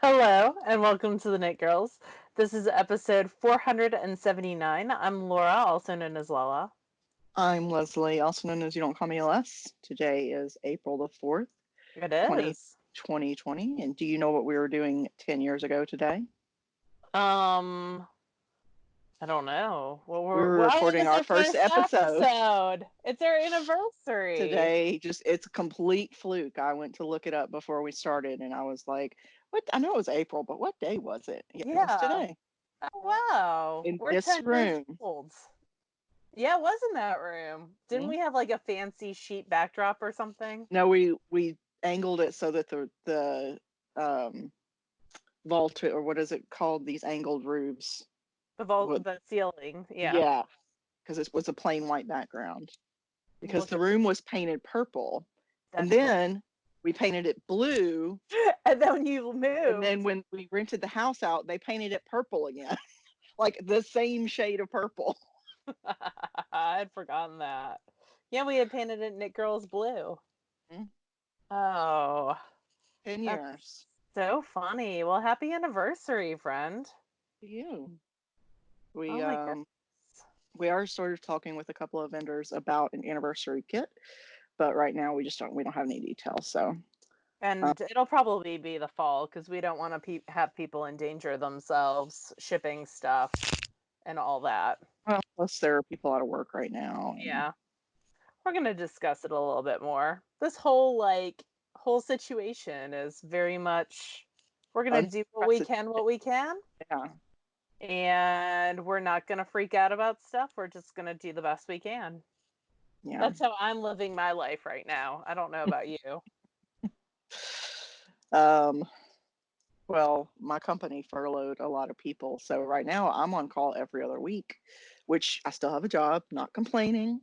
Hello and welcome to the Knit Girls. This is episode 479. I'm Laura, also known as Lala. I'm Leslie, also known as You Don't Call Me Les. Today is April the 4th, It 20, is. 2020. And do you know what we were doing 10 years ago today? Um, I don't know. We were It's recording our our first first episode episode. It's our anniversary. today. It's a complete fluke. I went to look it up before we started and I was like, what? I know it was April, but what day was it? Yeah, it was Yeah. today Oh, wow. in We're this 10 years room. old. Yeah, it was in that room. Didn't Hmm? we have like a fancy sheet backdrop or something? No, we angled it so that the um vault, or what is it called? These angled roofs. The ceiling. Yeah. Yeah, because it was a plain white background. Because Look the at room was painted purple, and that's right. then we painted it blue, And then you and then moved. when we rented the house out, they painted it purple again, like the same shade of purple. I had forgotten that. Yeah, we had painted it Knit Girls blue. Oh, 10 that's years. so funny. Well, happy anniversary, friend. To you. We Oh my goodness. um we are sort of talking with a couple of vendors about an anniversary kit, but right now we don't have any details. So And it'll probably be the fall because we don't want to have people endanger themselves shipping stuff and all that. well, plus there are people out of work right now, and Yeah, we're gonna discuss it a little bit more. This whole situation is very much we're gonna do unprecedented. what we can, Yeah, and we're not going to freak out about stuff. We're just going to do the best we can. yeah. That's how I'm living my life right now. I don't know about you. Um, Well, my company furloughed a lot of people. So right now I'm on call every other week, which I still have a job, not complaining.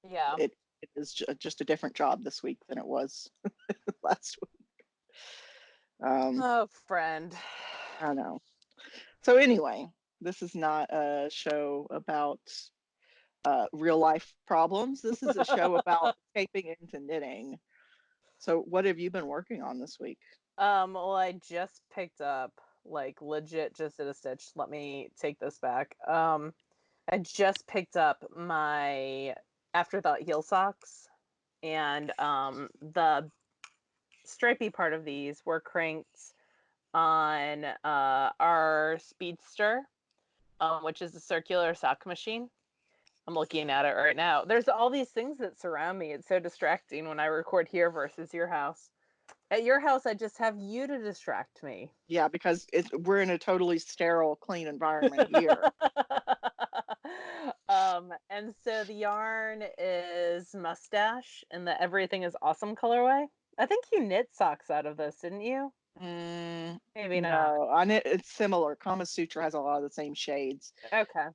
Yeah. It is just a different job this week than it was last week. Um, Oh, friend. I know. So anyway, this is not a show about real life problems. This is a show about escaping into knitting. So what have you been working on this week? Well, I just picked up, like, legit just did a stitch. Let me take this back. I just picked up my Afterthought heel socks, and the stripy part of these were cranked on our Speedster, which is a circular sock machine. I'm looking at it right now. There's all these things that surround me. It's so distracting when I record here versus your house. At your house, I just have you to distract me. Yeah, because we're in a totally sterile, clean environment here. And so the yarn is mustache and the everything is awesome colorway. I think you knit socks out of this, didn't you? Mm, Maybe not. no, it's similar. Kama Sutra has a lot of the same shades. Okay.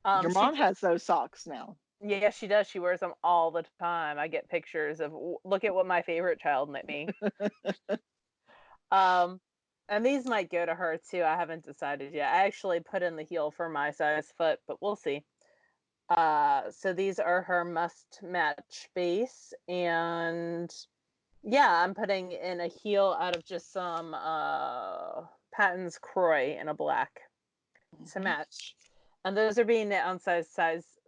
Your She mom just has those socks now. Yeah, she does. She wears them all the time. I get pictures of look at what my favorite child knit me. Um, and these might go to her too. I haven't decided yet. I actually put in the heel for my size foot, but we'll see. So these are her must match base, and yeah, I'm putting in a heel out of just some Patton's Croy in a black to Hmm. match. And those are being knit on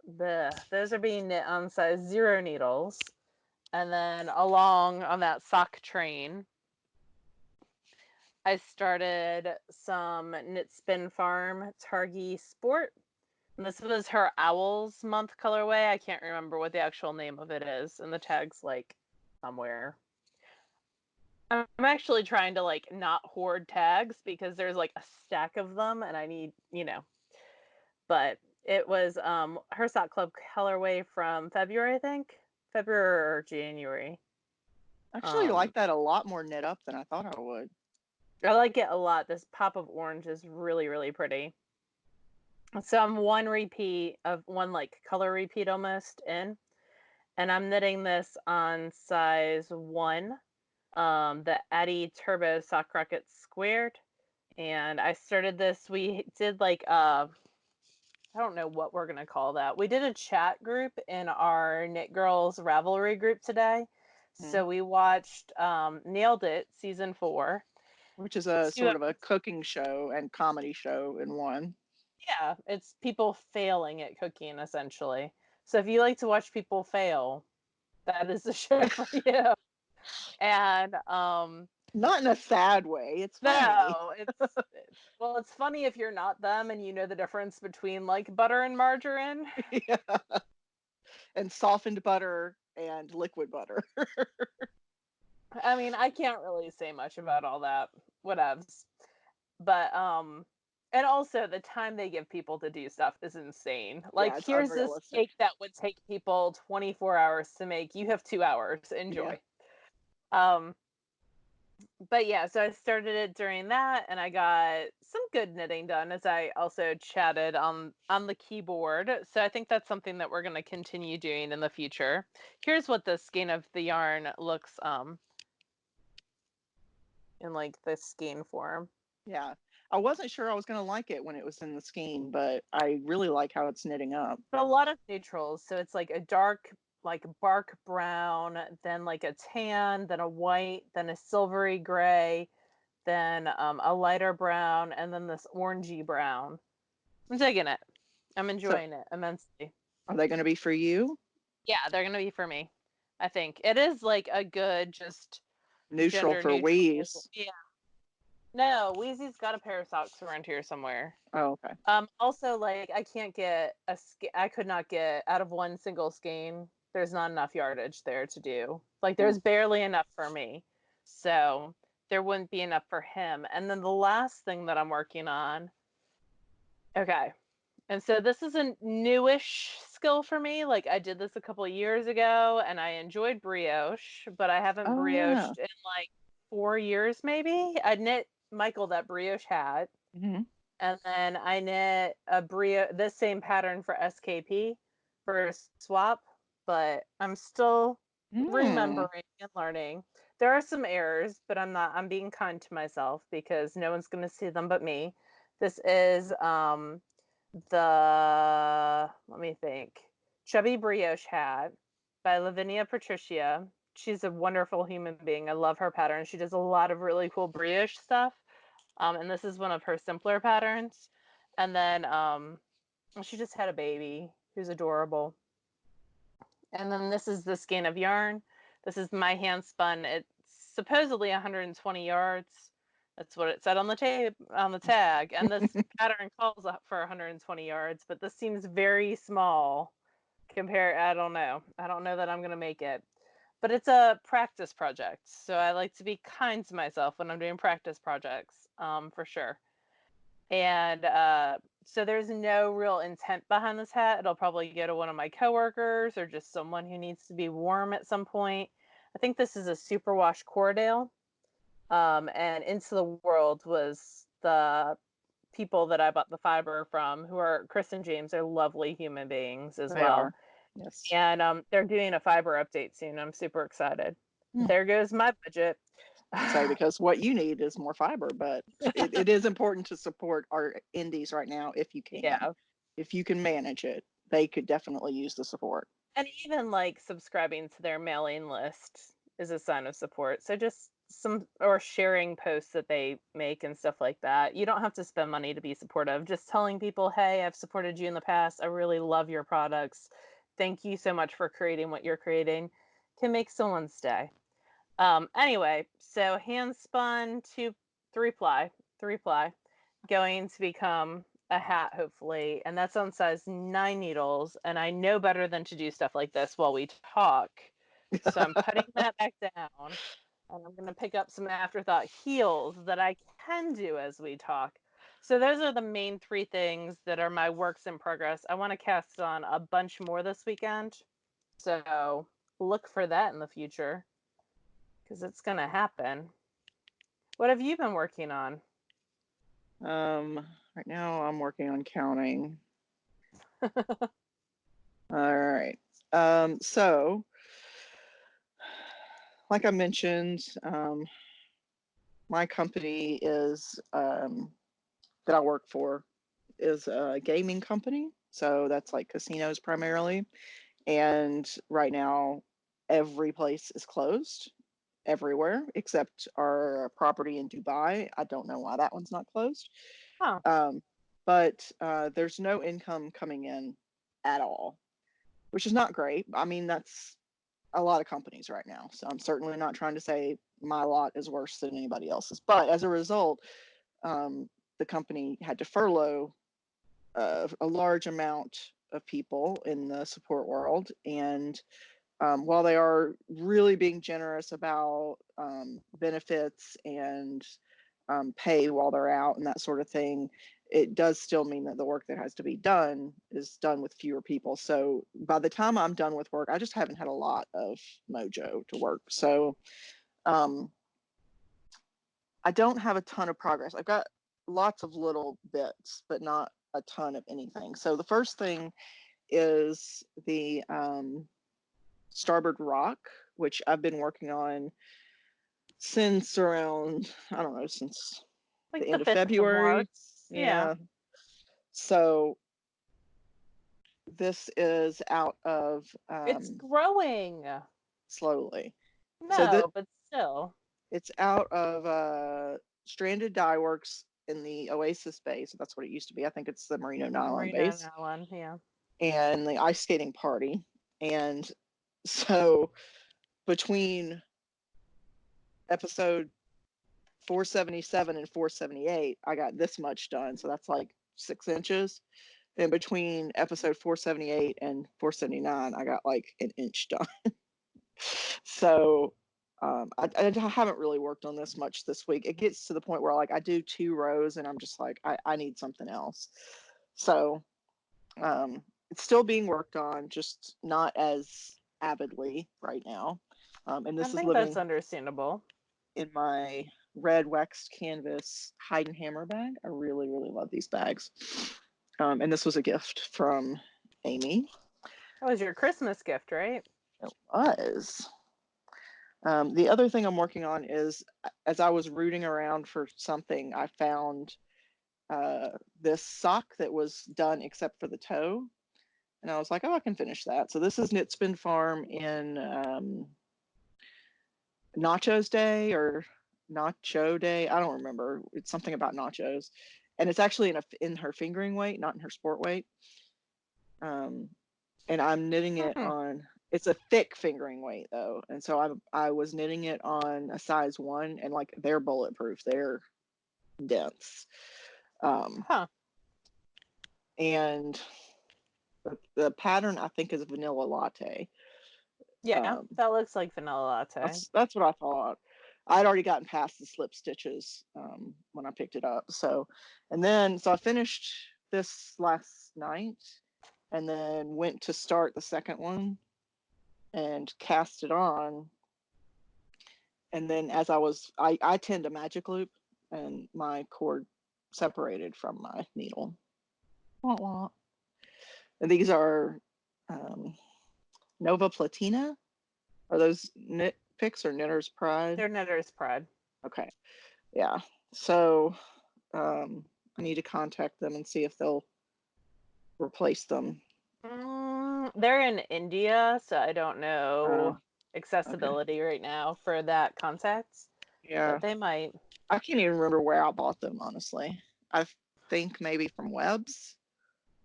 those are being knit on size 0 needles. And then along on that sock train, I started some Knit Spin Farm Targi Sport. And this was her Owls month colorway. I can't remember what the actual name of it is. And the tag's like somewhere. I'm actually trying to like not hoard tags because there's like a stack of them and I need, but it was her sock club colorway from February, I think. February or January. I actually Um like that a lot more knit up than I thought I would. I like it a lot. This pop of orange is really, really pretty. So I'm one like color repeat almost in, and I'm knitting this on size 1, the Addy Turbo Sock Rocket Squared. And I started this, we did like, I don't know what we're going to call that. We did a chat group in our Knit Girls Ravelry group today. Hmm. So we watched Nailed It season 4. which is a It's two sort of a cooking show and comedy show in one. Yeah, it's people failing at cooking essentially. So if you like to watch people fail, that is the show for you. And Not in a sad way. It's funny. no, well, it's funny if you're not them and you know the difference between like butter and margarine. Yeah. And softened butter and liquid butter. I mean, I can't really say much about all that. Whatevs. But and also the time they give people to do stuff is insane. Like Yeah, it's here's this unrealistic. cake that would take people 24 hours to make. You have 2 hours. Yeah. Enjoy. Um but yeah, so I started it during that and I got some good knitting done as I also chatted on the keyboard. So I think that's something that we're going to continue doing in the future. Here's what the skein of the yarn looks in like the skein form. Yeah. I wasn't sure I was going to like it when it was in the skein, but I really like how it's knitting up. But a lot of neutrals, so it's like a dark like bark brown, then like a tan, then a white, then a silvery gray, then a lighter brown, and then this orangey brown. I'm digging it. I'm So, enjoying it immensely. are they going to be for you? Yeah, they're gonna be for me. I think it is like a good just Neutral gender for neutral. Wheeze. Yeah. No, Wheezy's got a pair of socks around here somewhere. Oh, okay. Also, like I can't get I could not get out of one single skein. There's not enough yardage there to do. Like Mm. there's barely enough for me, so there wouldn't be enough for him. And then the last thing that I'm working on. Okay, and so this is a newish skill for me. Like I did this a couple of years ago and I enjoyed brioche, but I haven't Oh, yeah. brioched in like 4 years maybe. I knit Michael that brioche hat Hmm. and then I knit a this same pattern for SKP for a swap, but I'm still Mm. remembering and learning. There are some errors, but I'm being kind to myself because no one's going to see them but me. This is let me think. Chubby Brioche Hat by Lavinia Patricia. She's a wonderful human being. I love her pattern. She does a lot of really cool brioche stuff. And this is one of her simpler patterns. And then she just had a baby who's adorable. And then this is the skein of yarn. This is my hand spun. It's supposedly 120 yards. That's what it said on the tag. And this pattern calls up for 120 yards, but this seems very small compared. I don't know. I don't know that I'm gonna make it. But it's a practice project, so I like to be kind to myself when I'm doing practice projects, for sure. And so there's no real intent behind this hat. It'll probably go to one of my coworkers or just someone who needs to be warm at some point. I think this is a superwash Cordale. And Into the World was the people that I bought the fiber from, who are Chris and James, are lovely human beings as They well. are. Yes. And they're doing a fiber update soon. I'm super excited. Hmm. There goes my budget. I'd say because what you need is more fiber, but it is important to support our indies right now if you can. Yeah. If you can manage it, they could definitely use the support. And even like subscribing to their mailing list is a sign of support. So just some or sharing posts that they make and stuff like that. You don't have to spend money to be supportive. Just telling people, "Hey, I've supported you in the past. I really love your products. Thank you so much for creating what you're creating," can make someone stay. Anyway, so hand spun three ply, going to become a hat hopefully, and that's on size 9 needles. And I know better than to do stuff like this while we talk, so I'm putting that back down, and I'm gonna pick up some afterthought heels that I can do as we talk. So those are the main three things that are my works in progress. I want to cast on a bunch more this weekend, so look for that in the future because it's going to happen. What have you been working on? Right now I'm working on counting. All right. So like I mentioned, my company is that I work for is a gaming company. So that's like casinos primarily. And right now, every place is closed everywhere except our property in Dubai. I don't know why that one's not closed. Oh, But there's no income coming in at all, which is not great. I mean, that's a lot of companies right now. So I'm certainly not trying to say my lot is worse than anybody else's. But as a result, the company had to furlough a large amount of people in the support world. And while they are really being generous about benefits and pay while they're out and that sort of thing, it does still mean that the work that has to be done is done with fewer people. So by the time I'm done with work, I just haven't had a lot of mojo to work. So I don't have a ton of progress. I've got lots of little bits, but not a ton of anything. So the first thing is the starboard rock, which I've been working on since around, I don't know, since like the the end of 5th of February. March. Yeah. Yeah. So this is out of It's growing. slowly. So No, but still. it's out of Stranded Dye Works in the Oasis base. So that's what it used to be. I think it's the Marina Nylon Marina and base Alan, yeah. and the ice skating party. And so between episode 477 and 478, I got this much done. So that's like 6 inches. And between episode 478 and 479, I got like an inch done. So I haven't really worked on this much this week. It gets to the point where like I do 2 rows and I'm just like, I need something else. So it's still being worked on, just not as avidly right now. And I this is think that's living understandable. in my red waxed canvas hide and hammer bag. I really, really love these bags. And this was a gift from Amy. That was your Christmas gift, right? It was. The other thing I'm working on is as I was rooting around for something, I found this sock that was done except for the toe. And I was like, oh, I can finish that. So this is Knitspin Farm in Nachos Day or Nacho Day. I don't remember. It's something about nachos. And it's actually in her fingering weight, not in her sport weight. And I'm knitting it Hmm. on, it's a thick fingering weight though. And so I was knitting it on a size 1 and like they're bulletproof. They're dense. Huh. And the pattern I think is vanilla latte. Yeah, Um, that looks like vanilla latte. that's what I thought. I'd already gotten past the slip stitches when I picked it up. So I finished this last night and then went to start the second one and cast it on. And then as I tend to magic loop and my cord separated from my needle. Wah, wah. And these are Nova Platina. Are those knit picks or Knitter's Pride? They're Knitter's Pride. Okay. Yeah. So I need to contact them and see if they'll replace them. They're in India, so I don't know Okay. accessibility right now for that contact, Yeah. but they might. I can't even remember where I bought them, honestly. I think maybe from Webs.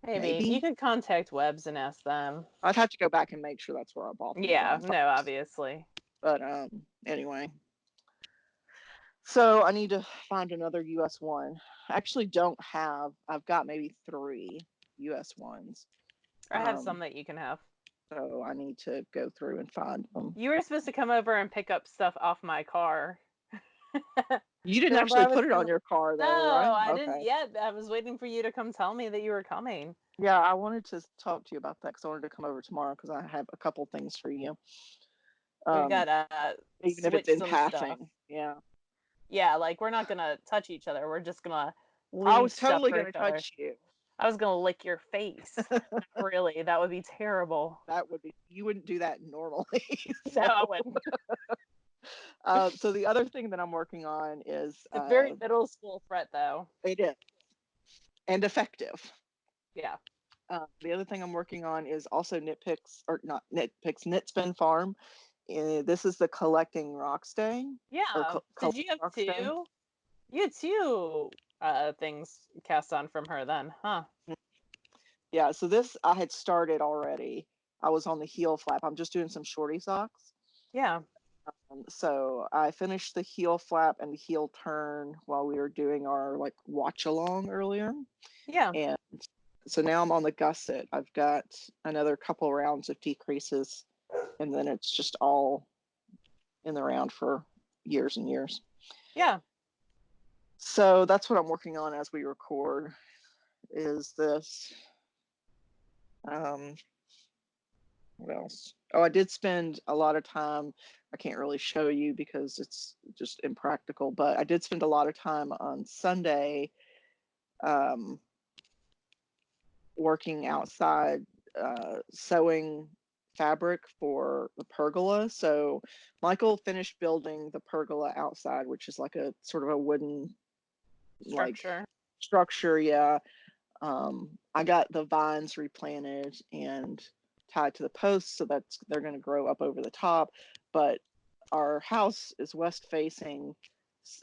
Maybe you Maybe. could contact Webs and ask them. I'd have to go back and make sure that's where I bought them Yeah, from. no, obviously. But anyway. So I need to find another US one. I actually don't have, I've got maybe 3 US ones. I have some that you can have. So I need to go through and find them. You were supposed to come over and pick up stuff off my car. You didn't Remember actually I was put it on gonna. your car No, though, right? I didn't Okay. yet. I was waiting for you to come tell me that you were coming. Yeah, I wanted to talk to you about that because I wanted to come over tomorrow because I have a couple things for you. We Um, gotta even if it's switch in some stuff. passing. Yeah. Yeah, like we're not gonna touch each other. We're just gonna I leave was stuff totally for gonna each other. touch you. I was gonna lick your face. Not really, that would be terrible. That would be, you wouldn't do that normally. No, So I wouldn't. so the other thing that I'm working on is It's a very middle school fret, though. it is and effective. Yeah. The other thing I'm working on is also nitpicks or not nitpicks, Knitspin Farm. This is the Collecting Rock Stay, or Yeah. Did Collect you have Rock Stay. two? You had two things cast on from her then, huh? Yeah, so this I had started already. I was on the heel flap. I'm just doing some shorty socks. Yeah. So I finished the heel flap and the heel turn while we were doing our like watch along earlier. Yeah. And so now I'm on the gusset. I've got another couple rounds of decreases, and then it's just all in the round for years and years. Yeah. So that's what I'm working on as we record, is this. Um, what else? Oh, I did spend a lot of time. I can't really show you because it's just impractical, but I did spend a lot of time on Sunday um, working outside, sewing fabric for the pergola. So Michael finished building the pergola outside, which is like a sort of a wooden like Structure. structure. Yeah. I got the vines replanted and tied to the posts so that they're going to grow up over the top. But our house is west facing,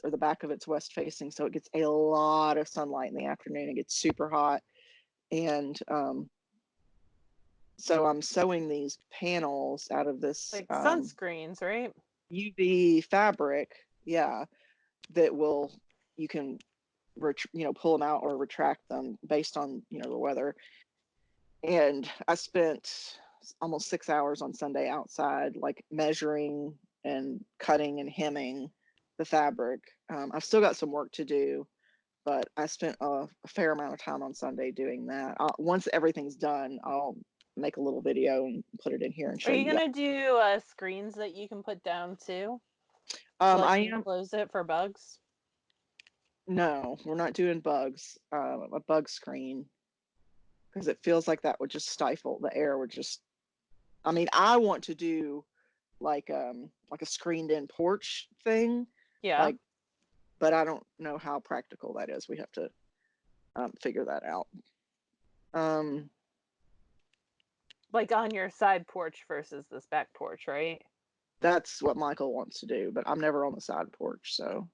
or the back of it's west facing, so it gets a lot of sunlight in the afternoon. It gets super hot. And so I'm sewing these panels out of this Like sunscreens, right? UV fabric. Yeah, that will, you can pull them out or retract them based on the weather. And I spent almost 6 hours on Sunday outside, like measuring and cutting and hemming the fabric. I've still got some work to do, but I spent a fair amount of time on Sunday doing that. Once everything's done, I'll make a little video and put it in here and Are show you you guys. gonna do screens that you can put down too to I like am. enclose it for bugs? No, we're not doing bugs. A bug screen, because it feels like that would just stifle the air. Would just. I mean, I want to do like a screened in porch thing, Yeah. like, but I don't know how practical that is. We have to figure that out. Um, Like on your side porch versus this back porch, right? that's what Michael wants to do, but I'm never on the side porch, so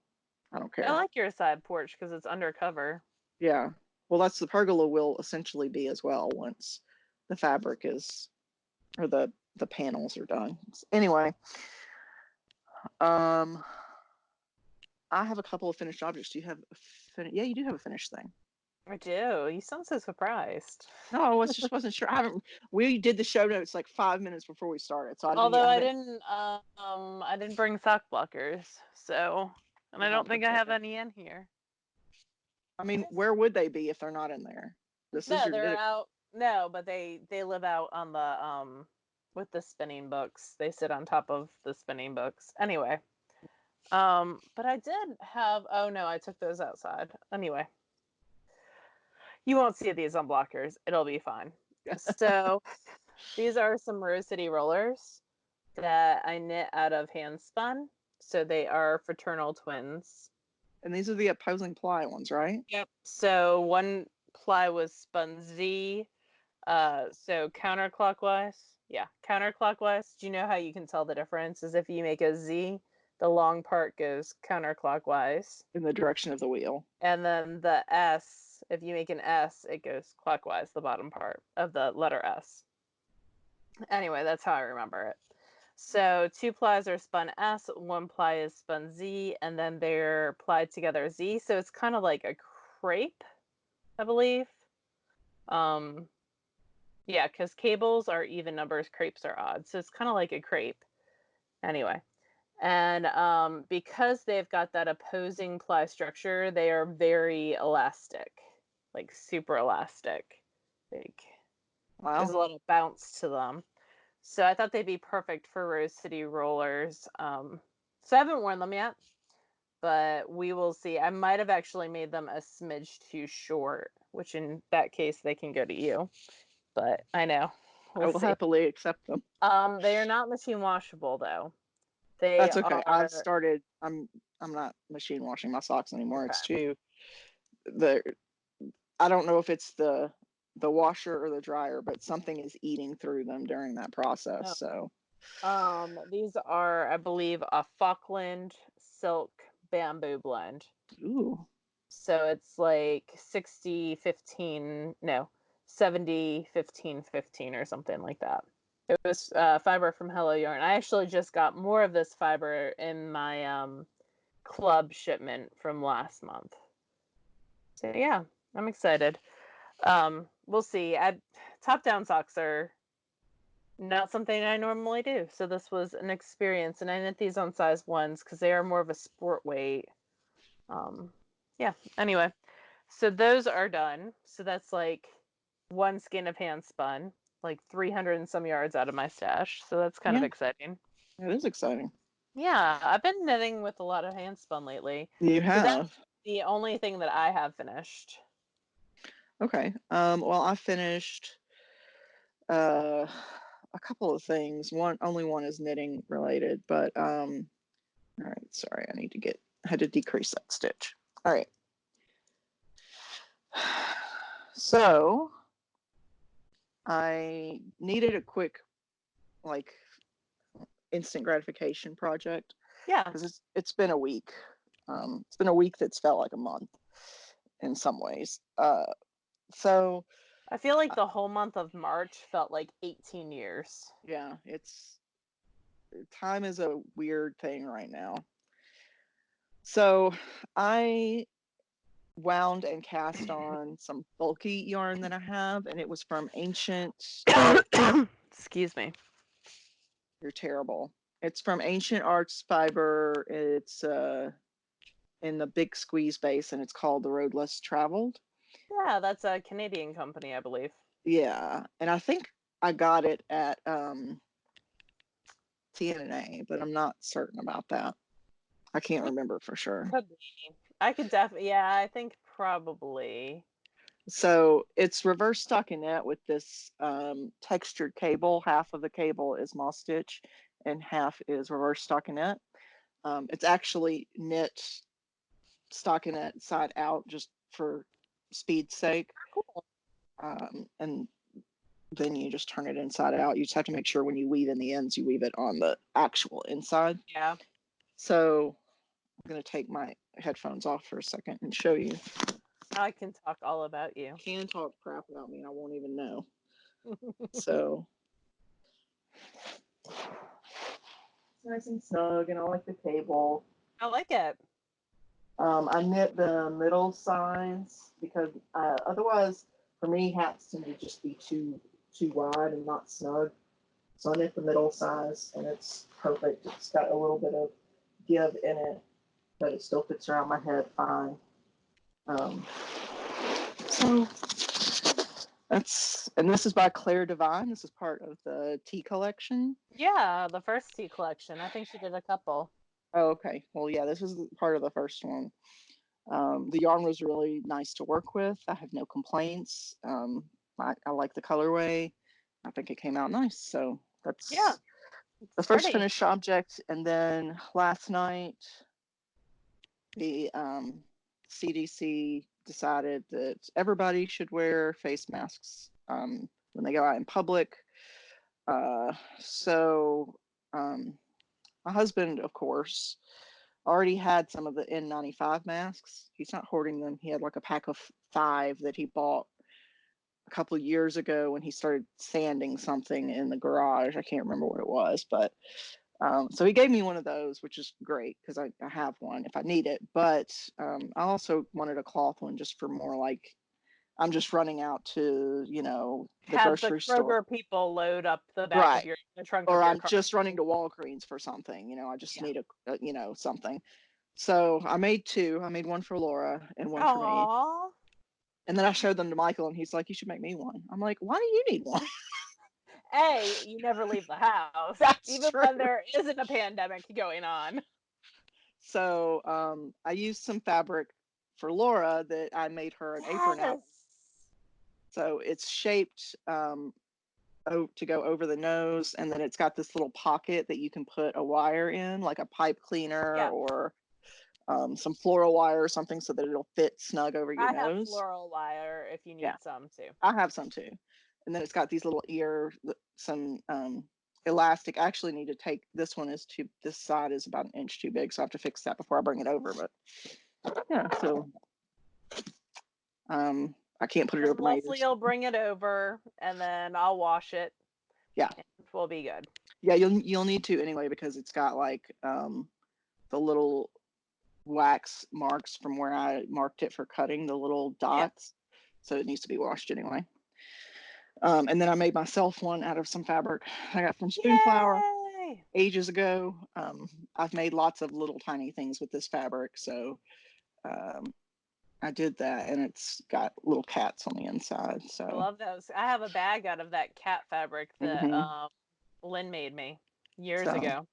I don't I care. like your side porch because it's undercover. Yeah. Well, that's the pergola will essentially be as well once the fabric is, or the panels are done. Anyway, um, I have a couple of finished objects. Do you have yeah, you do have a finished thing. I do. You sound so surprised. No, I was just wasn't sure. I haven't. We did the show notes like 5 minutes before we started, so I didn't. Although I haven't. I didn't bring sock blockers, so, and I don't Well, think that's I have okay. any in here. I mean, where would they be if they're not in there? This is No, your they're knitting. out. No, but they live out on the with the spinning books. They sit on top of the spinning books. Anyway, but I did have. Oh no, I took those outside. Anyway, you won't see these on blockers. It'll be fine. So these are some Rose City rollers that I knit out of Handspun. So they are fraternal twins. And these are the opposing ply ones, right? Yep. So one ply was spun Z. So counterclockwise. Yeah, counterclockwise. Do you know how you can tell the difference? Is if you make a Z, the long part goes counterclockwise. In the direction of the wheel. And then the S, if you make an S, it goes clockwise, the bottom part of the letter S. Anyway, that's how I remember it. So two plies are spun S, one ply is spun Z, and then they're plied together Z. So it's kind of like a crepe, I believe. Um, yeah, because cables are even numbers, crepes are odd. So it's kind of like a crepe. Anyway. And because they've got that opposing ply structure, they are very elastic, like super elastic. Like there's Wow. a lot of bounce to them. So I thought they'd be perfect for Rose City rollers. So I haven't worn them yet, but we will see. I might have actually made them a smidge too short, which in that case they can go to you. But I know. I We'll will see. happily accept them. They are not machine washable though. They That's okay. I've are started. I'm not machine washing my socks anymore. okay. It's too the. I don't know if it's the washer or the dryer, but something is eating through them during that process. Oh, So These are, I believe, a Falkland silk bamboo blend. Ooh. So it's like 60 15, no, 70 15 15 or something like that. It was fiber from Hello Yarn. I actually just got more of this fiber in my club shipment from last month. So yeah, I'm excited. We'll see. Top down socks are not something I normally do, so this was an experience, and I knit these on size ones because they are more of a sport weight. Um, yeah. Anyway, so those are done. So that's like one skein of hand spun, like 300 and some yards out of my stash. So that's kind of Yeah, exciting. it is exciting. Yeah, I've been knitting with a lot of hand spun lately. You So that's have. the only thing that I have finished. Okay. Well, I finished a couple of things. Only one is knitting related, but all right, sorry, I had to decrease that stitch. All right. So I needed a quick, like, instant gratification project Yeah. because it's been a week. It's been a week that's felt like a month in some ways. So I feel like the whole month of March felt like 18 years. yeah, it's time is a weird thing right now. So I wound and cast on some bulky yarn that I have, and it was from Ancient Art. Excuse me. You're terrible. It's from Ancient Arts Fiber. It's in the Big Squeeze base, and it's called The Road Less Traveled. Yeah, that's a Canadian company, I believe. Yeah, and I think I got it at TNA, but I'm not certain about that. I can't remember for sure. Could be. I could definitely, yeah, I think probably. So it's reverse stockinette with this textured cable. Half of the cable is moss stitch and half is reverse stockinette. It's actually knit stockinette side out just for speed's sake. Cool. And then you just turn it inside out. You just have to make sure when you weave in the ends, you weave it on the actual inside. Yeah. So I'm going to take my headphones off for a second and show you. I can talk all about you. Can talk crap about me and I won't even know. So it's nice and snug, and I like the cable. I like it. I knit the middle sides because otherwise, for me, hats tend to just be too wide and not snug. So I knit the middle size, and it's perfect. It's got a little bit of give in it, but it still fits around my head fine. So and this is by Claire Devine. This is part of the tea collection. Yeah, the first tea collection. I think she did a couple. Oh, okay. Well, yeah, this is part of the first one. The yarn was really nice to work with. I have no complaints. I like the colorway. I think it came out nice. So Yeah, that's the it's first pretty. finished object. And then last night, the CDC decided that everybody should wear face masks when they go out in public. So my husband, of course, already had some of the N95 masks. He's not hoarding them. He had like a pack of 5 that he bought a couple of years ago when he started sanding something in the garage. I can't remember what it was, but so he gave me one of those, which is great because I have one if I need it. But I also wanted a cloth one just for more like I'm just running out to, the Have the grocery store. Kroger people load up the back of Right. the trunk of Or your I'm car. just running to Walgreens for something. I just Yeah. need something. So I made 2. I made one for Laura and one for me. Aww. And then I showed them to Michael, and he's like, "You should make me one." I'm like, "Why do you need one?" A, you never leave the house, That's even true. when there isn't a pandemic going on. So I used some fabric for Laura that I made her an apron out of. Yes. So it's shaped to go over the nose, and then it's got this little pocket that you can put a wire in, like a pipe cleaner Yeah. or some floral wire or something, so that it'll fit snug over your I have nose. floral wire if you Yeah, need some too. I have some too. And then it's got these little some elastic. I actually need to take this one this side is about an inch too big, so I have to fix that before I bring it over. But yeah, so I can't put it over my Leslie ears. will bring it over, and then I'll wash it. Yeah, and we'll be good. yeah, you'll need to anyway because it's got like the little wax marks from where I marked it for cutting, the little dots. So it needs to be washed anyway. And then I made myself one out of some fabric I got from Spoonflower Yay! ages ago. I've made lots of little tiny things with this fabric, so I did that, and it's got little cats on the inside. I So love those. I have a bag out of that cat fabric that mhm. Lynn made me years So ago.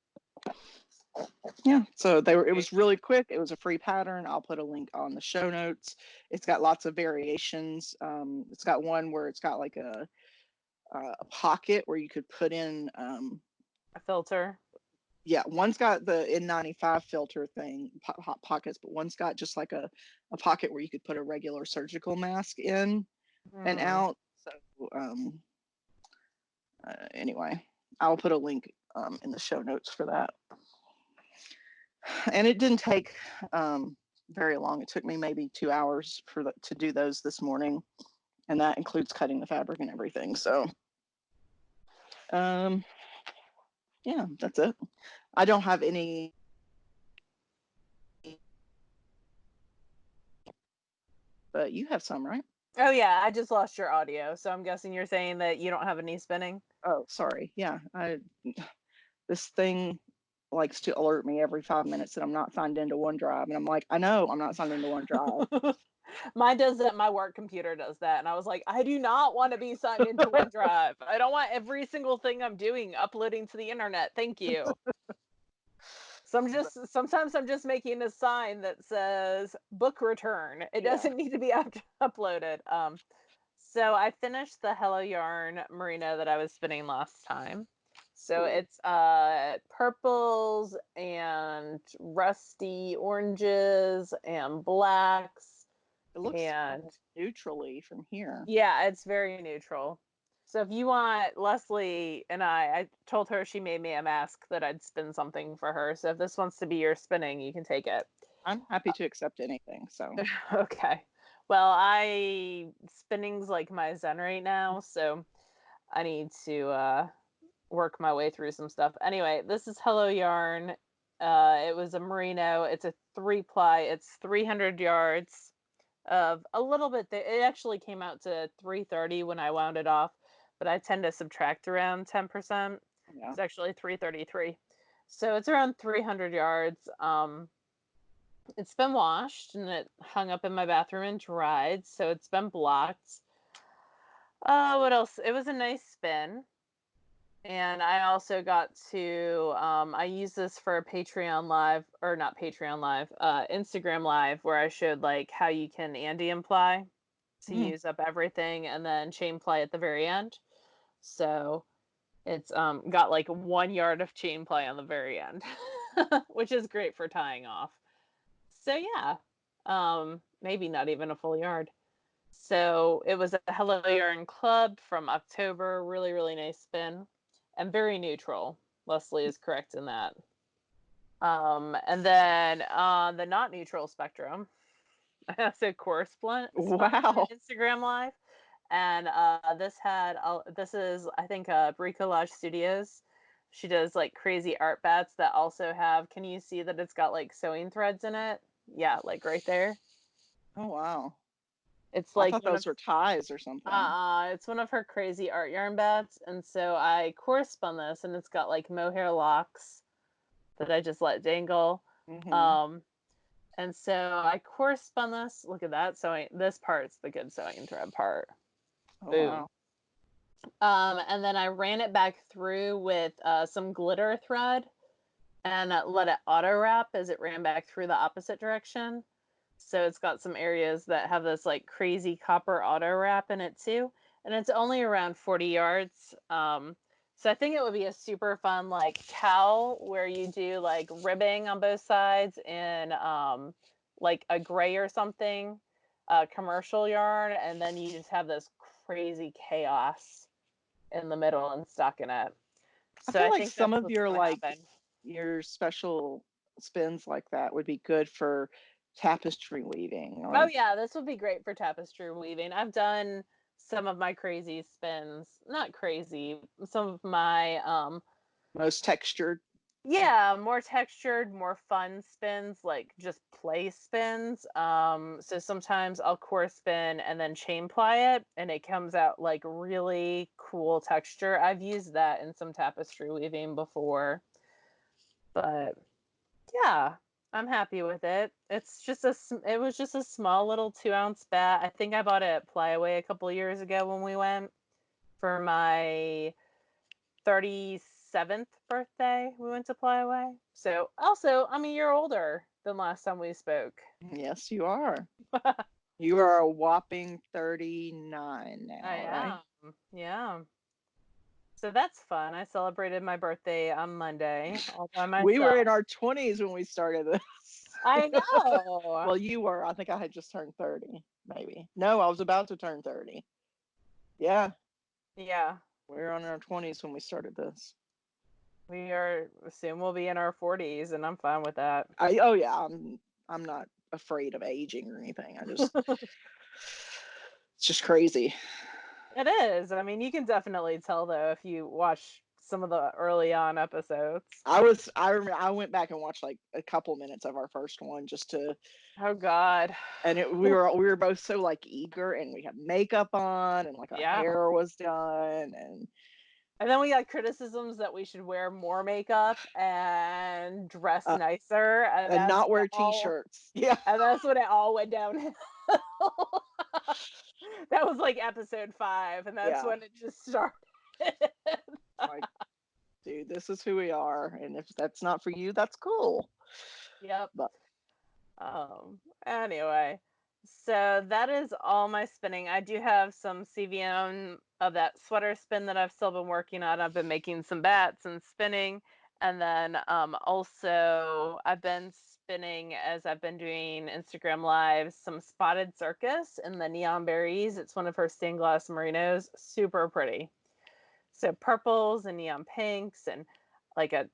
yeah, so they were. It Very was really quick. It was a free pattern. I'll put a link on the show notes. It's got lots of variations. It's got one where it's got like a pocket where you could put in a filter. yeah, one's got the N95 filter thing, hot pockets, but one's got just like a pocket where you could put a regular surgical mask in and Hmm. out. So anyway, I'll put a link in the show notes for that. And it didn't take very long. It took me maybe 2 hours to do those this morning, and that includes cutting the fabric and everything. So um, yeah, that's it. I don't have any. But you have some, right? Oh yeah, I just lost your audio, so I'm guessing you're saying that you don't have any spinning. Oh, sorry. Yeah, this thing likes to alert me every 5 minutes that I'm not signed into OneDrive, and I'm like, I know I'm not signed into OneDrive. Mine does that. My work computer does that, and I was like, I do not want to be signed into OneDrive. I don't want every single thing I'm doing uploading to the internet. Thank you. So sometimes I'm just making a sign that says book return. It Yeah. doesn't need to be uploaded. So I finished the Hello Yarn Marina that I was spinning last time. So Cool. it's purples and rusty oranges and blacks, It looks and almost neutrally from here. yeah, it's very neutral. So if you want, Leslie and I told her she made me a mask that I'd spin something for her. So if this wants to be your spinning, you can take it. I'm happy to accept anything. So Okay. Well, spinning's like my zen right now, so I need to work my way through some stuff. Anyway, this is Hello Yarn. It was a merino. It's a 3-ply. It's 300 yards of a little bit. It actually came out to 330 when I wound it off, but I tend to subtract around 10%. yeah. It's actually 333. So it's around 300 yards. It's been washed and it hung up in my bathroom and dried, so it's been blocked. What else? It was a nice spin. And I also got to I used this for a Patreon live, or not Patreon live, Instagram live, where I showed like how you can Andy imply to Mm. use up everything and then chain play at the very end. So it's got like 1 yard of chain play on the very end, which is great for tying off. So yeah, maybe not even a full yard. So it was a Hello Yarn Club from October. Really, really nice spin and very neutral. Leslie is correct in that. And then on the not neutral spectrum, I also spun an Wow. Instagram live, and this is I think Bricolage Studios. She does like crazy art bats that also have. Can you see that it's got like sewing threads in it? Yeah, like right there. Oh wow. It's I like thought those were ties or something. it's one of her crazy art yarn bats, and so I spun this, and it's got like mohair locks that I just let dangle. Mm-hmm. Um, and so I spun this. Look at that sewing. This part's the good sewing thread part. Oh Boom. wow. And then I ran it back through with some glitter thread and let it auto wrap as it ran back through the opposite direction. So it's got some areas that have this like crazy copper auto wrap in it too. And it's only around 40 yards. So I think it would be a super fun like cowl where you do like ribbing on both sides in like a gray or something, commercial yarn, and then you just have this crazy chaos in the middle and stuck in it. I So feel I like think some that's of what's your going to happen. your special spins like that would be good for tapestry weaving. Oh Like yeah, this would be great for tapestry weaving. I've done some of my crazy spins. Not crazy. Some of my most textured. yeah, more textured, more fun spins, like just play spins. So sometimes I'll core spin and then chain ply it, and it comes out like really cool texture. I've used that in some tapestry weaving before, but yeah, I'm happy with it. It was just a small little 2 ounce bat. I think I bought it at Plyaway a couple years ago when we went for my 37th birthday. We went to Plyaway. So also, I'm a year older than last time we spoke. Yes, you are. You are a whopping 39 I now, right? am. Yeah. So that's fun. I celebrated my birthday on Monday all by We were myself. in our 20s when we started this. I know. Well, you were. I think I had just turned 30, maybe. No, I was about to turn 30. Yeah, Yeah. we were in our 20s when we started this. We are soon we'll be in our 40s and I'm fine with that. Oh yeah, I'm not afraid of aging or anything. It's just crazy. It is. I mean, you can definitely tell though if you watch some of the early on episodes. I remember I went back and watched like a couple minutes of our first one just to, Oh God. and we were both so like eager, and we had makeup on, and like our Yeah. hair was done, and And then we got criticisms that we should wear more makeup and dress nicer, and not wear t-shirts. Yeah. and that's when it all went downhill. That was like episode 5, and that's Yeah. when it just started. Like, dude, this is who we are, and if that's not for you, that's cool. Yep. But Anyway, so that is all my spinning. I do have some CVM of that sweater spin that I've still been working on. I've been making some bats and spinning. And then also I've been spinning as I've been doing Instagram lives some spotted circus in the neon berries. It's one of her stained glass merinos. Super pretty. So purples and neon pinks and like a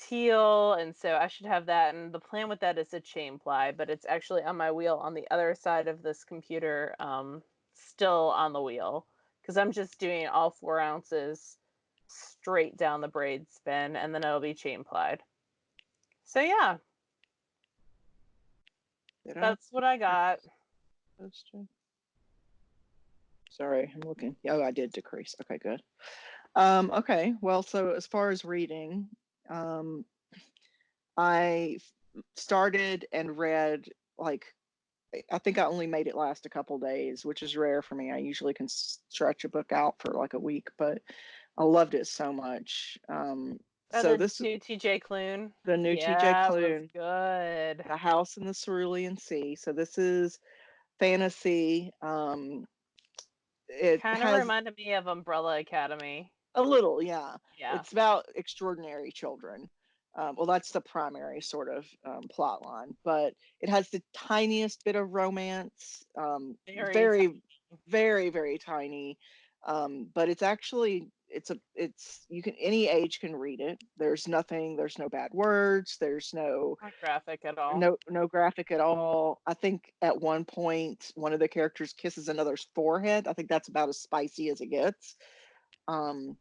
teal, and so I should have that. And the plan with that is a chain ply, but it's actually on my wheel on the other side of this computer, still on the wheel, because I'm just doing all 4 ounces straight down the braid spin, and then it'll be chain plied. So yeah, did I that's what I got. post it? Sorry, I'm looking. Oh, I did decrease. Okay, good. Okay, well, so as far as reading, um, I started and read like I think I only made it last a couple days, which is rare for me. I usually can stretch a book out for like a week, but I loved it so much. Oh, So the this is new TJ Klune. the new TJ Yeah, it was Klune, good. The House in the Cerulean Sea. So this is fantasy. It Kind of has reminded me of Umbrella Academy. a little, yeah. Yeah. It's about extraordinary children. Well, that's the primary sort of plot line, but it has the tiniest bit of romance. Very Very, tiny. very, very tiny. But it's actually it's you can any age can read it. There's nothing. There's no bad words. There's Not graphic at all. no graphic at all. I think at one point one of the characters kisses another's forehead. I think that's about as spicy as it gets. Um,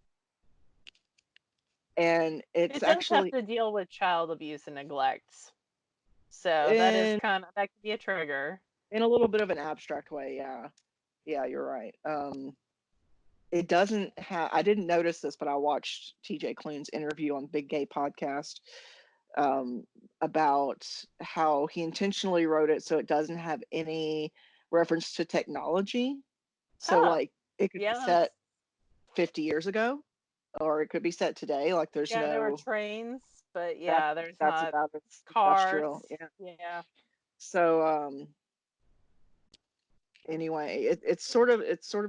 and it's It does have actually to deal with child abuse and neglect. So that is in that could be a trigger. a little bit of an abstract way. Yeah, you're right. It doesn't have. I didn't notice this, but I watched TJ Klune's interview on Big Gay Podcast um, about how he intentionally wrote it so it doesn't have any reference to technology. So Oh, like it could be yeah, set 50 years ago, or it could be set today. Like there's yeah, there were no trains, but that yeah, there's that's not about its industrial. cars. Yeah. Yeah. So anyway, it's sort of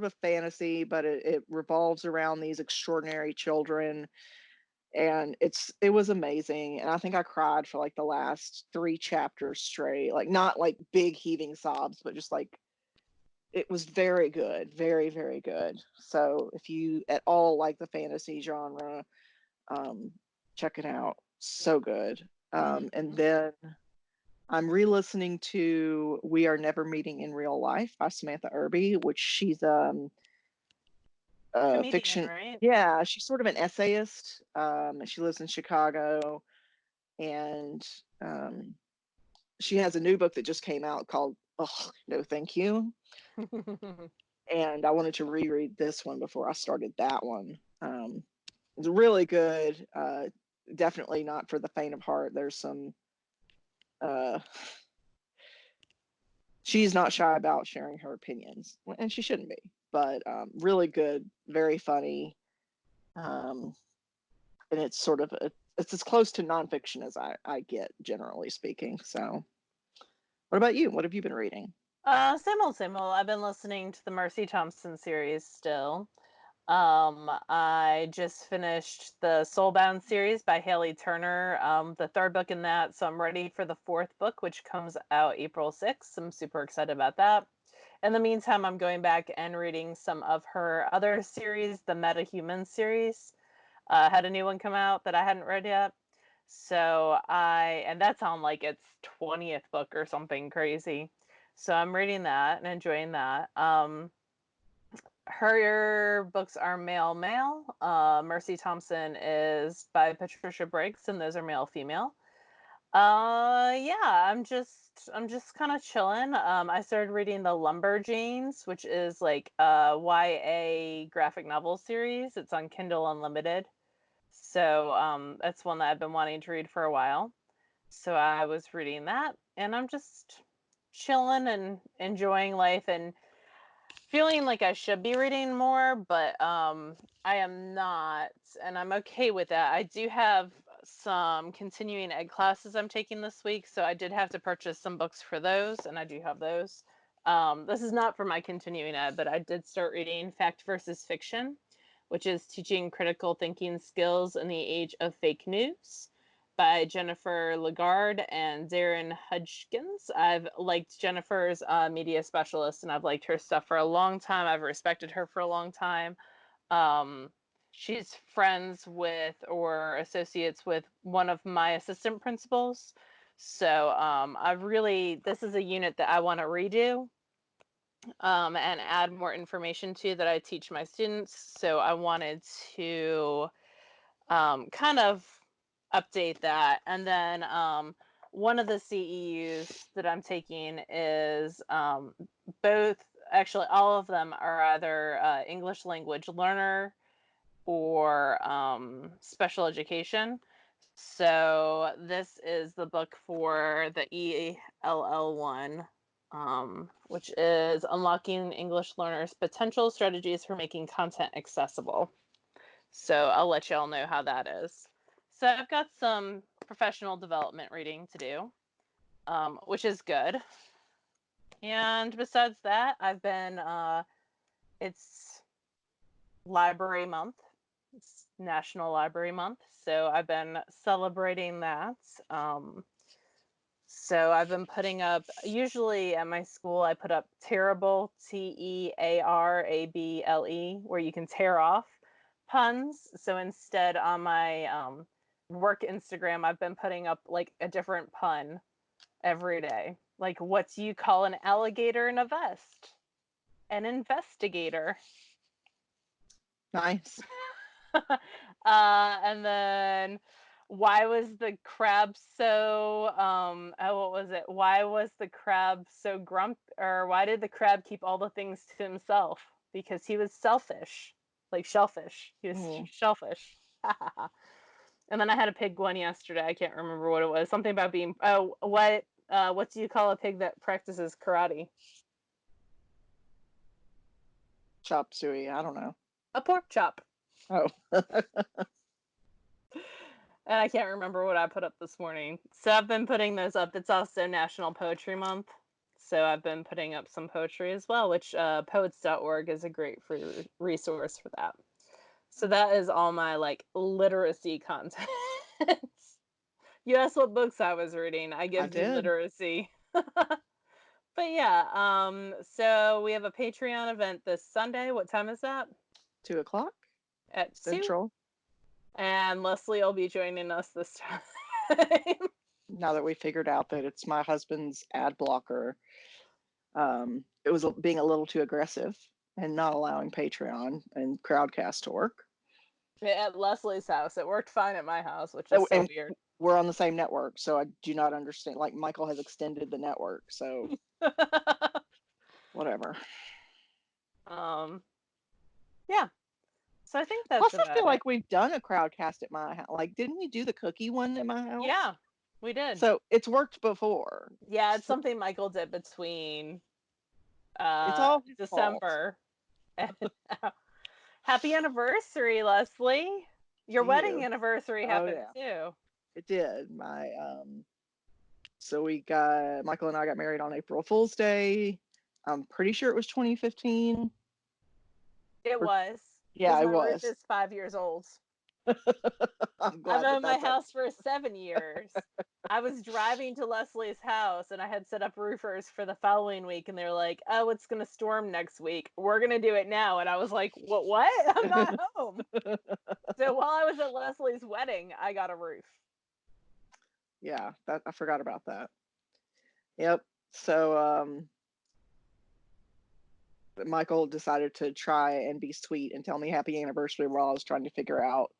a fantasy, but it revolves around these extraordinary children, and it was amazing. And I think I cried for like the last 3 chapters straight, like not like big heaving sobs, but just like it was very good, very very good. So if you at all like the fantasy genre, Check it out. So good. And Mhm. then I'm re-listening to We Are Never Meeting in Real Life by Samantha Irby, which she's Comedian, fiction. right? Yeah, she's sort of an essayist. She lives in Chicago, and she has a new book that just came out called "Oh No, Thank You." And I wanted to reread this one before I started that one. It's really good. Definitely not for the faint of heart. There's some. Uh, she's not shy about sharing her opinions, and she shouldn't be. But really good, very funny, um, and it's sort of it's as close to nonfiction as I get, generally speaking. So, what about you? What have you been reading? Same old, same old. I've been listening to the Mercy Thompson series still. I just finished the Soulbound series by Haley Turner, the third book in that, so I'm ready for the fourth book, which comes out April 6th. I'm super excited about that. In the meantime, I'm going back and reading some of her other series, the Meta Human series. Had a new one come out that I hadn't read yet. And that's on like its 20th book or something crazy. So I'm reading that and enjoying that. Her books are male. Mercy Thompson is by Patricia Briggs, and those are male female. Yeah, I'm just kind of chilling. I started reading the Lumberjanes, which is like a YA graphic novel series. It's on Kindle Unlimited. So that's one that I've been wanting to read for a while. So I was reading that, and I'm just chilling and enjoying life and feeling like I should be reading more, but I am not, and I'm okay with that. I do have some continuing ed classes I'm taking this week, so I did have to purchase some books for those, and I do have those. This is not for my continuing ed, but I did start reading Fact versus Fiction, which is teaching critical thinking skills in the age of fake news by Jennifer Lagarde and Darren Hudgkins. I've liked Jennifer's media specialist, and I've liked her stuff for a long time. I've respected her for a long time. Um, she's friends with or associates with one of my assistant principals. So this is a unit that I want to redo and add more information to that I teach my students. So I wanted to kind of update that. And then one of the CEUs that I'm taking is actually, all of them are either English language learner or special education. So this is the book for the ELL one, which is Unlocking English Learners' Potential Strategies for Making Content Accessible. So I'll let y'all know how that is. So I've got some professional development reading to do, which is good. And besides that, it's Library Month. It's National Library Month. So I've been celebrating that. So I've been putting up, usually at my school, I put up Tearable, Tearable, where you can tear off puns. So instead, on my work Instagram, I've been putting up like a different pun every day. Like, what do you call an alligator in a vest? An investigator. Nice. And then why was the crab so what was it? Why was the crab so or why did the crab keep all the things to himself? Because he was selfish. Like shellfish. He was Oh, shellfish. And then I had a pig one yesterday. I can't remember what it was. Something about being what do you call a pig that practices karate? chop suey. I don't know. A pork chop. Oh, And I can't remember what I put up this morning. So I've been putting those up. It's also National Poetry Month. So I've been putting up some poetry as well, which poets.org is a great free resource for that. So that is all my like literacy content. You asked what books I was reading. I I give you did. literacy. But yeah, so we have a Patreon event this Sunday. What time is that? 2 o'clock At 2? Central. And Leslie will be joining us this time. Now that we figured out that it's my husband's ad blocker, it was being a little too aggressive and not allowing Patreon and Crowdcast to work. At Leslie's house. It worked fine at my house, which is so And weird. we're on the same network, so I do not understand. Like, Michael has extended the network, so whatever. Yeah. So I think that's Plus, I feel about it. like we've done a Crowdcast at my house. Like, didn't we do the cookie one at my house? Yeah, we did. So it's worked before. Yeah, it's something Michael did between It's all his fault. December and happy anniversary, Leslie. Your To wedding you. anniversary Oh happened yeah, too. it did. So Michael and I got married on April Fool's Day. I'm pretty sure it was 2015. It Or, was. yeah, Because it my roof was. is 5 years old. I'm I've glad that owned my that's it. house for 7 years. I was driving to Leslie's house and I had set up roofers for the following week, and they're like, "Oh, it's gonna storm next week. We're gonna do it now." And I was like, What? I'm not home." So while I was at Leslie's wedding, I got a roof. Yeah, that I forgot about that. Yep. So Michael decided to try and be sweet and tell me happy anniversary while I was trying to figure out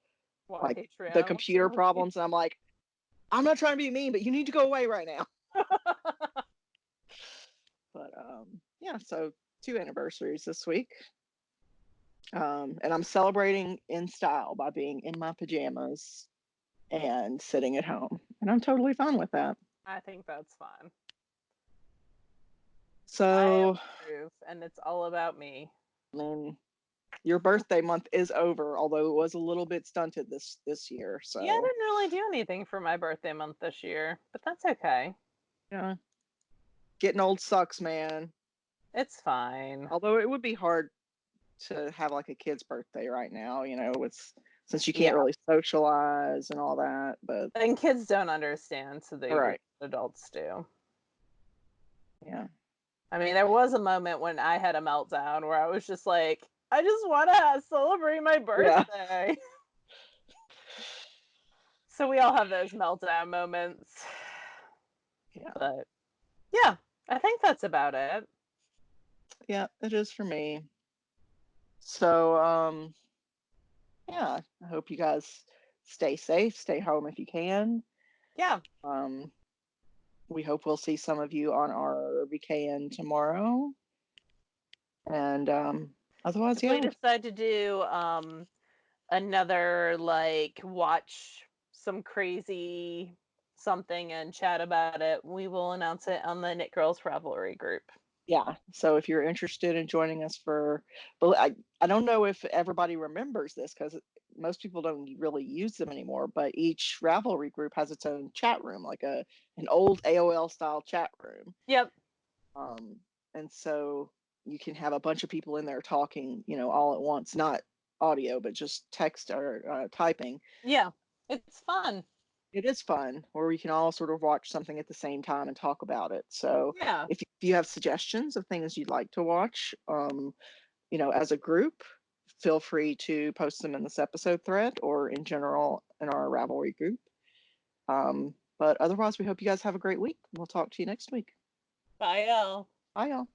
What like the Patreon? computer problems. And I'm like, I'm not trying to be mean, but you need to go away right now. But yeah, so 2 anniversaries this week. And I'm celebrating in style by being in my pajamas and sitting at home. And I'm totally fine with that. I think that's fine. I have So, a roof, and it's all about me. I mean, your birthday month is over, although it was a little bit stunted this year. Yeah, I So, didn't really do anything for my birthday month this year, but that's okay. yeah, getting old sucks, man. It's fine. Although it would be hard to have like a kid's birthday right now, with since you can't Yeah. really socialize and all that. But And kids don't understand, so all they do right, what adults do. yeah, I mean, there was a moment when I had a meltdown where I was just like, I just want to celebrate my yeah, birthday. So we all have those meltdown moments. yeah, But yeah, I think that's about it. yeah. It is for me. So, yeah, I hope you guys stay safe, stay home if you can. Yeah. Um, we hope we'll see some of you on our VKN tomorrow. And otherwise, If we yeah, decide to do another, like, watch some crazy something and chat about it, we will announce it on the Knit Girls Ravelry group. yeah. So if you're interested in joining us but I don't know if everybody remembers this because most people don't really use them anymore. But each Ravelry group has its own chat room, like an old AOL style chat room. Yep. Um, and so you can have a bunch of people in there talking, all at once, not audio, but just text or typing. Yeah. It's fun. It is fun, where we can all sort of watch something at the same time and talk about it. So Yeah. if you have suggestions of things you'd like to watch, as a group, feel free to post them in this episode thread or in general in our Ravelry group. But otherwise, we hope you guys have a great week. We'll talk to you next week. Bye, y'all. Bye, y'all.